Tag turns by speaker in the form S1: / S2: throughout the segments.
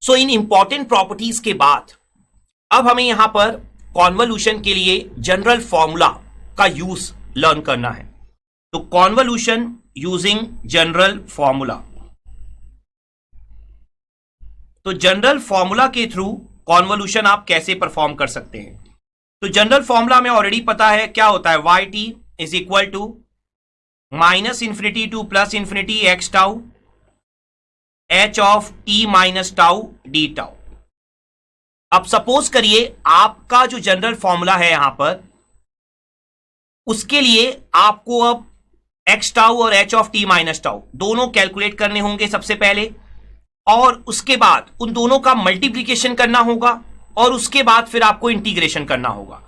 S1: सो इन important properties के बाद अब हमें यहां पर कॉन्वोल्यूशन के लिए जनरल फॉर्मूला का यूज लर्न करना है। तो कॉन्वोल्यूशन यूजिंग जनरल फॉर्मूला, तो जनरल फॉर्मूला के थ्रू कॉन्वोल्यूशन आप कैसे परफॉर्म कर सकते हैं। तो जनरल फॉर्मूला में ऑलरेडी पता है क्या होता है, y t is equal to minus infinity to plus infinity x tau h of t minus tau d tau. अब सपोज करिए आपका जो जनरल फॉर्मूला है यहां पर, उसके लिए आपको अब एक्स टाउ और H of t minus tau दोनों कैलकुलेट करने होंगे सबसे पहले, और उसके बाद उन दोनों का मल्टीप्लीकेशन करना होगा, और उसके बाद फिर आपको इंटीग्रेशन करना होगा,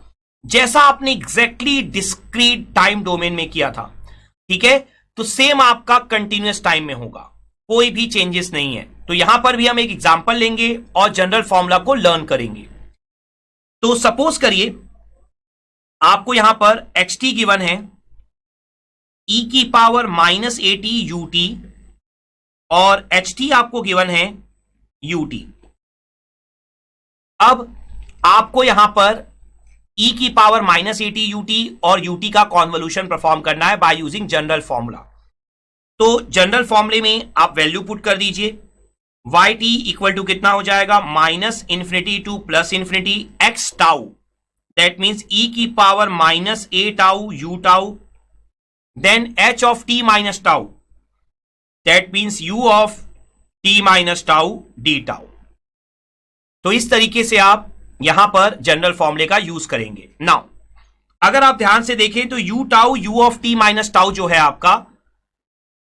S1: जैसा आपने एग्जैक्टली डिस्क्रीट टाइम डोमेन में किया था। ठीक है, तो सेम आपका कंटिन्यूअस टाइम में होगा, कोई भी चेंजेस नहीं है। तो यहां पर भी हम एक एग्जांपल लेंगे और जनरल फॉर्मूला को लर्न करेंगे। तो सपोज करिए आपको यहां पर एक्स टी गिवन है ई की power minus A T U T, और एच टी आपको गिवन है यू टी। अब आपको यहां पर ई की power minus A T U T और यू टी का कॉन्वोल्यूशन परफॉर्म करना है बाय यूजिंग जनरल फॉर्मूला। तो जनरल फॉर्मूले में आप वैल्यू पुट कर दीजिए, वाई टी इक्वल टू कितना हो जाएगा, minus infinity to plus infinity x tau, that means e की power minus a tau u tau, then h of t minus tau, that means u of t minus tau d tau. तो इस तरीके से आप यहां पर general फॉर्मूले का यूज करेंगे। नाउ अगर आप ध्यान से देखें तो you tau you of t minus tau जो है आपका,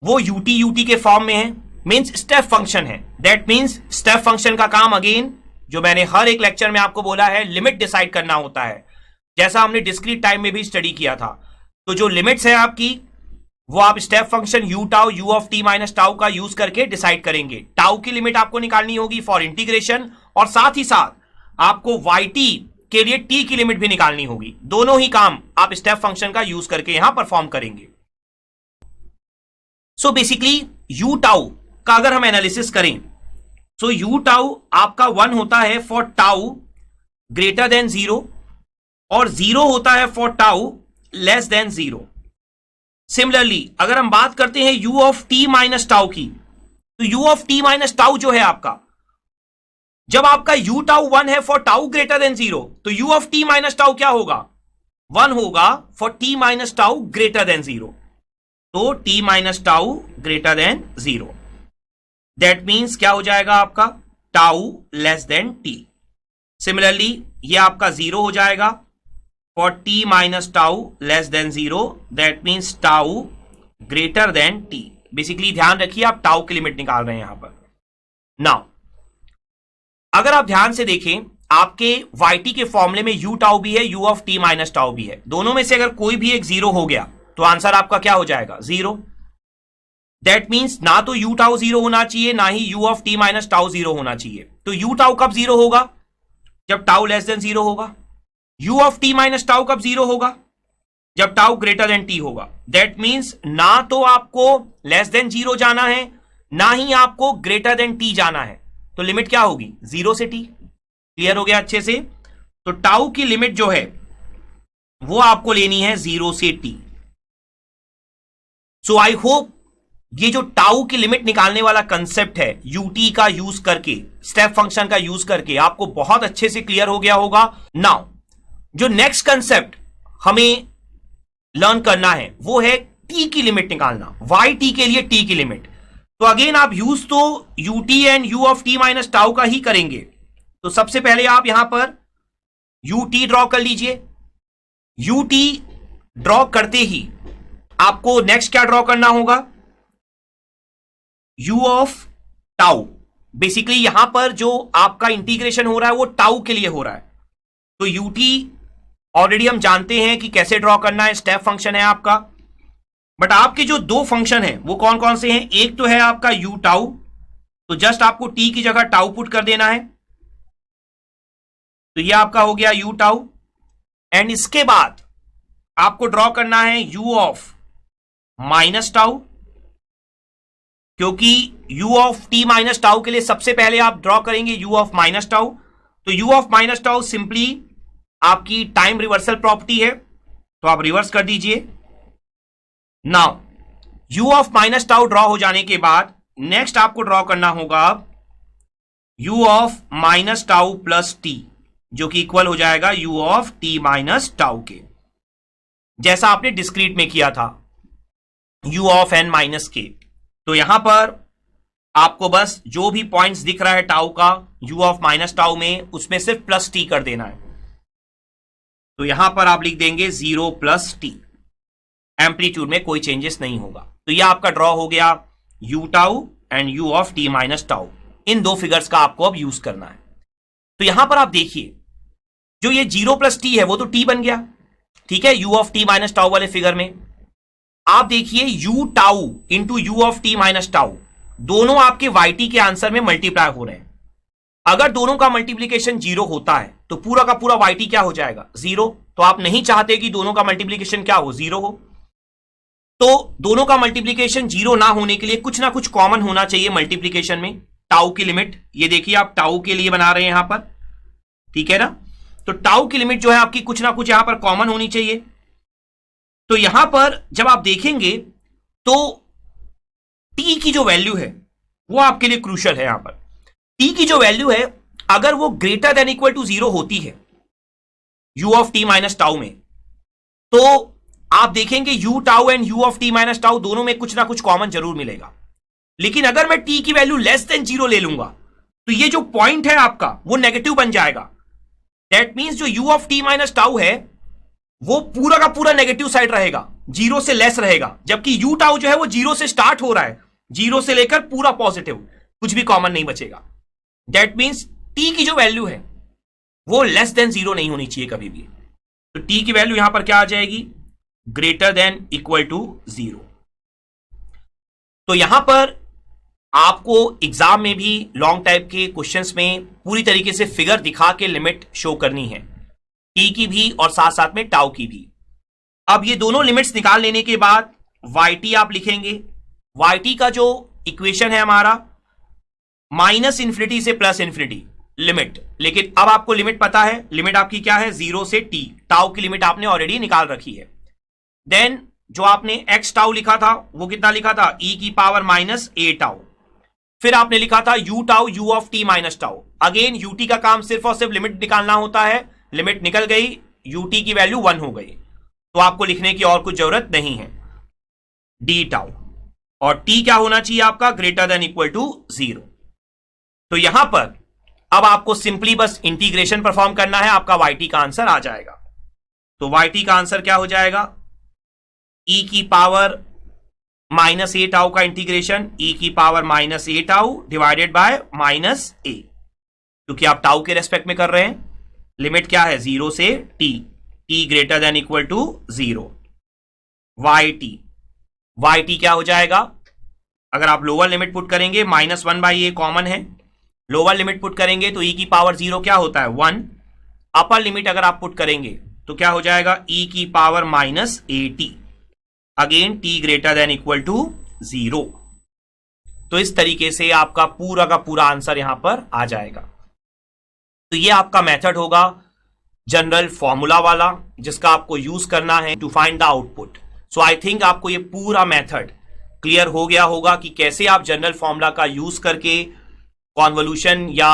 S1: वो यूटी के फॉर्म में है, मींस स्टेप फंक्शन है। दैट मींस स्टेप फंक्शन का काम अगेन जो मैंने हर एक लेक्चर में आपको बोला है, लिमिट डिसाइड करना होता है, जैसा हमने डिस्क्रीट टाइम में भी स्टडी किया था। तो जो लिमिट्स है आपकी, वो आप step function you tau you of t minus tau का यूज करके डिसाइड करेंगे। टाउ की लिमिट आपको निकालनी होगी फॉर इंटीग्रेशन, और साथ ही साथ आपको वाई टी के लिए टी की लिमिट भी निकालनी होगी। दोनों ही काम आप स्टेप फंक्शन का यूज करके यहां परफॉर्म करेंगे। सो बेसिकली यू टाउ का अगर हम एनालिसिस करें, सो यू टाउ आपका 1 होता है फॉर टाउ ग्रेटर देन 0, और 0 होता है for tau less than 0। Similarly अगर हम बात करते हैं you of t minus tau की, तो you of t minus tau जो है आपका, जब आपका यू टाउ 1 है फॉर टाउ ग्रेटर देन 0, तो you of t minus tau क्या होगा, 1 होगा for T minus tau greater than 0। तो T minus tau greater than 0, that means क्या हो जाएगा आपका, tau less than T. Similarly ये आपका 0 हो जाएगा for T minus tau less than 0, that means tau greater than T. Basically ध्यान रखिए आप टाउ की लिमिट निकाल रहे हैं यहां पर। नाउ अगर आप ध्यान से देखें, आपके वाई टी के फॉर्मूले में यू टाउ भी है, you of t minus tau भी है, दोनों में से अगर कोई भी एक 0 हो गया तो आंसर आपका क्या हो जाएगा, 0। दैट मीन्स ना तो यू टाउ 0 होना चाहिए, ना ही u of t minus tau 0 होना चाहिए। तो यू टाउ कब 0 होगा, जब टाउ लेस देन 0 होगा। You of t minus tau कब 0 होगा, जब टाउ ग्रेटर देन टी होगा। दैट मीन्स ना तो आपको लेस देन 0 जाना है, ना ही आपको ग्रेटर देन टी जाना है। तो लिमिट क्या होगी, 0 से टी। क्लियर हो गया अच्छे से। तो टाउ की लिमिट जो है वो आपको लेनी है 0 से टी। सो आई होप ये जो टाउ की लिमिट निकालने वाला कंसेप्ट है यूटी का यूज करके, स्टेप फंक्शन का यूज करके, आपको बहुत अच्छे से क्लियर हो गया होगा। नाउ जो नेक्स्ट कंसेप्ट हमें लर्न करना है वो है टी की लिमिट निकालना, वाई टी के लिए टी की लिमिट। तो अगेन आप यूज तो UT and you of t minus tau का ही करेंगे। तो सबसे पहले आप यहां पर यूटी ड्रॉ कर लीजिए। यूटी ड्रॉ करते ही आपको नेक्स्ट क्या ड्रॉ करना होगा, यू ऑफ टाउ। बेसिकली यहां पर जो आपका इंटीग्रेशन हो रहा है वो टाउ के लिए हो रहा है। तो यूटी ऑलरेडी हम जानते हैं कि कैसे ड्रॉ करना है, स्टेप फंक्शन है आपका। बट आपके जो दो फंक्शन हैं वो कौन कौन से हैं, एक तो है आपका यू टाउ, तो जस्ट आपको टी की जगह टाउ पुट कर देना है। तो ये आपका हो गया यू टाउ, एंड इसके बाद आपको ड्रॉ करना है यू ऑफ माइनस टाउ। क्योंकि u of t minus tau के लिए सबसे पहले आप ड्रॉ करेंगे u ऑफ माइनस टाउ, तो u of minus tau simply आपकी टाइम रिवर्सल प्रॉपर्टी है, तो आप रिवर्स कर दीजिए। Now u of minus tau draw हो जाने के बाद नेक्स्ट आपको ड्रॉ करना होगा u of minus tau plus t, जो कि इक्वल हो जाएगा u of t minus tau के, जैसा आपने डिस्क्रीट में किया था u ऑफ n माइनस के। तो यहां पर आपको बस जो भी पॉइंट्स दिख रहा है टाउ का u ऑफ माइनस टाउ में, उसमें सिर्फ प्लस t कर देना है। तो यहां पर आप लिख देंगे 0 प्लस t, एम्पलीट्यूड में कोई चेंजेस नहीं होगा। तो यह आपका ड्रॉ हो गया u tau and u of t minus tau. इन दो फिगर्स का आपको अब यूज करना है। तो यहां पर आप देखिए जो ये 0 प्लस t है वो तो t बन गया, ठीक है, u of t minus tau वाले फिगर में। आप देखिए u tau into u of t minus tau, दोनों आपके yt के आंसर में मल्टीप्लाई हो रहे हैं। अगर दोनों का मल्टीप्लीकेशन 0 होता है तो पूरा का पूरा yt क्या हो जाएगा, 0। तो आप नहीं चाहते कि दोनों का मल्टीप्लीकेशन क्या हो, 0 हो। तो दोनों का मल्टीप्लीकेशन 0 ना होने के लिए कुछ ना कुछ कॉमन होना चाहिए मल्टीप्लीकेशन में। टाउ की लिमिट, ये देखिए आप टाउ के लिए बना रहे हैं यहां पर, ठीक है ना। तो टाउ की लिमिट जो है आपकी कुछ ना कुछ यहां पर कॉमन होनी चाहिए। तो यहां पर जब आप देखेंगे तो t की जो वैल्यू है वो आपके लिए क्रूशियल है। यहां पर t की जो वैल्यू है अगर वो ग्रेटर देन इक्वल टू 0 होती है u of t minus tau में, तो आप देखेंगे u tau and u of t minus tau दोनों में कुछ ना कुछ कॉमन जरूर मिलेगा। लेकिन अगर मैं t की वैल्यू लेस देन 0 ले लूंगा तो ये जो पॉइंट है आपका वो नेगेटिव बन जाएगा। दैट मींस जो u of t minus tau है वो पूरा का पूरा नेगेटिव साइड रहेगा, 0 से लेस रहेगा, जबकि u टाउ जो है वो 0 से स्टार्ट हो रहा है, 0 से लेकर पूरा पॉजिटिव, कुछ भी कॉमन नहीं बचेगा। दैट मींस t की जो वैल्यू है वो लेस देन 0 नहीं होनी चाहिए कभी भी। तो t की वैल्यू यहां पर क्या आ जाएगी, ग्रेटर देन इक्वल टू 0। तो यहां पर आपको एग्जाम में भी लॉन्ग टाइप के क्वेश्चंस में पूरी तरीके से फिगर दिखा के लिमिट शो करनी है, t की भी और साथ साथ में टाउ की भी। अब ये दोनों लिमिट्स निकाल लेने के बाद yt आप लिखेंगे। yt का जो इक्वेशन है हमारा माइनस इंफिनिटी से प्लस इंफिनिटी लिमिट, लेकिन अब आपको लिमिट पता है, लिमिट आपकी क्या है, 0 से t, टाउ की लिमिट आपने ऑलरेडी निकाल रखी है। देन जो आपने x टाउ लिखा था वो कितना लिखा था, e की पावर माइनस a टाउ। फिर आपने लिखा था u tau u of t minus tau. Again ut का काम सिर्फ और सिर्फ लिमिट निकालना होता है, लिमिट निकल गई, ut की वैल्यू 1 हो गई, तो आपको लिखने की और कुछ जरूरत नहीं है, d टाउ। और t क्या होना चाहिए आपका, ग्रेटर देन इक्वल टू 0। तो यहां पर अब आपको सिंपली बस इंटीग्रेशन परफॉर्म करना है, आपका yt का आंसर आ जाएगा। तो yt का आंसर क्या हो जाएगा, e की पावर माइनस ए टाउ का इंटीग्रेशन e की power minus a tau divided by minus a, क्योंकि आप टाउ के रेस्पेक्ट में कर रहे हैं। लिमिट क्या है, 0 से t, t greater than equal to 0। yt क्या हो जाएगा, अगर आप लोअर लिमिट पुट करेंगे माइनस 1 बाई ए कॉमन है, लोअर लिमिट पुट करेंगे तो e की पावर 0 क्या होता है, 1। अपर लिमिट अगर आप पुट करेंगे तो क्या हो जाएगा, e की power minus A t, again t greater than equal to 0। तो इस तरीके से आपका पूरा का पूरा आंसर यहां पर आ जाएगा। तो ये आपका मेथड होगा जनरल फॉर्मूला वाला, जिसका आपको यूज करना है to find the output. So I think आपको ये पूरा मेथड क्लियर हो गया होगा कि कैसे आप जनरल फॉर्मूला का यूज करके कॉन्वोल्यूशन या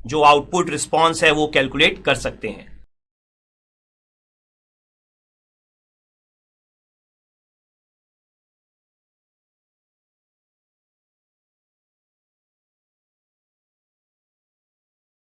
S1: जो आउटपुट रिस्पॉन्स है वो कैलकुलेट कर सकते हैं।